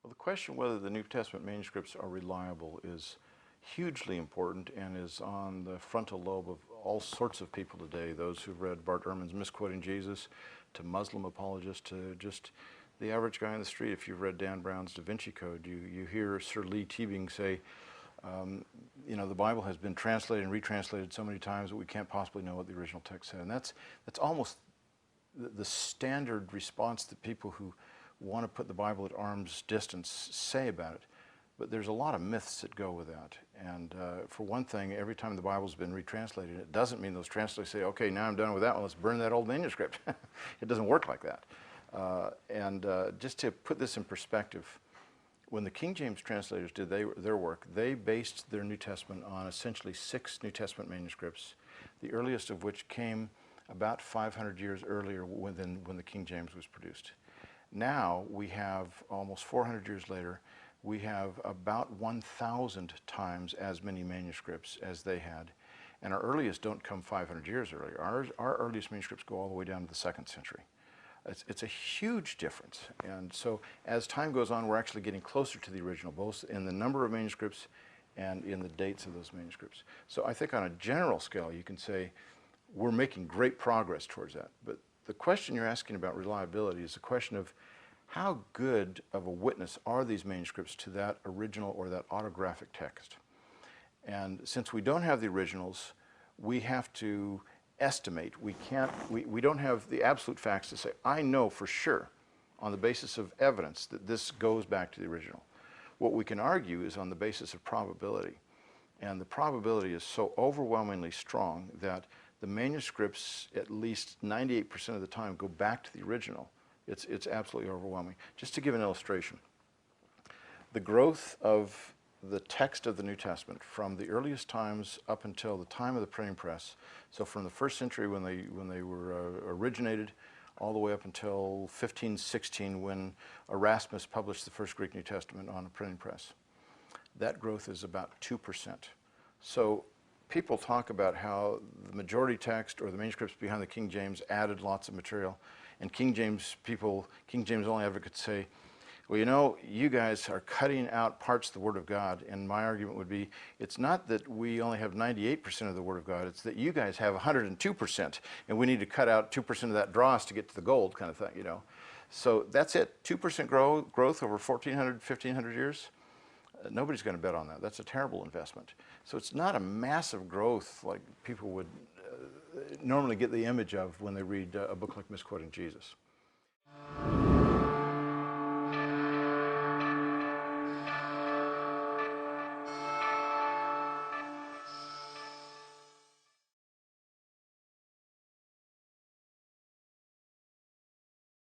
Well, the question whether the New Testament manuscripts are reliable is hugely important and is on the frontal lobe of all sorts of people today, those who've read Bart Ehrman's Misquoting Jesus, to Muslim apologists, to just the average guy on the street. If you've read Dan Brown's Da Vinci Code, you hear Sir Lee Teabing say, you know, the Bible has been translated and retranslated so many times that we can't possibly know what the original text said. And that's almost the standard response that people who want to put the Bible at arm's distance say about it. But there's a lot of myths that go with that. And for one thing, every time the Bible's been retranslated, it doesn't mean those translators say, okay, now I'm done with that one, let's burn that old manuscript. It doesn't work like that. Just to put this in perspective, when the King James translators did their work, they based their New Testament on essentially 6 New Testament manuscripts, the earliest of which came about 500 years earlier than when the King James was produced. Now we have, almost 400 years later, we have about 1,000 times as many manuscripts as they had. And our earliest don't come 500 years earlier. Our earliest manuscripts go all the way down to the 2nd century. It's a huge difference. And so as time goes on, we're actually getting closer to the original, both in the number of manuscripts and in the dates of those manuscripts. So I think on a general scale, you can say we're making great progress towards that. But the question you're asking about reliability is the question of how good of a witness are these manuscripts to that original or that autographic text? And since we don't have the originals, we have to estimate. We don't have the absolute facts to say, I know for sure on the basis of evidence that this goes back to the original. What we can argue is on the basis of probability. And the probability is so overwhelmingly strong that the manuscripts, at least 98% of the time, go back to the original. It's absolutely overwhelming. Just to give an illustration, the growth of the text of the New Testament from the earliest times up until the time of the printing press, so from the 1st century when they were originated, all the way up until 1516 when Erasmus published the first Greek New Testament on a printing press, that growth is about 2%. So people talk about how the majority text or the manuscripts behind the King James added lots of material. And King James only advocates say, well, you know, you guys are cutting out parts of the Word of God. And my argument would be, it's not that we only have 98% of the Word of God, it's that you guys have 102%, and we need to cut out 2% of that dross to get to the gold kind of thing, you know. So that's it, 2% growth over 1,400, 1,500 years. Nobody's going to bet on that. That's a terrible investment. So it's not a massive growth like people would normally get the image of when they read a book like Misquoting Jesus.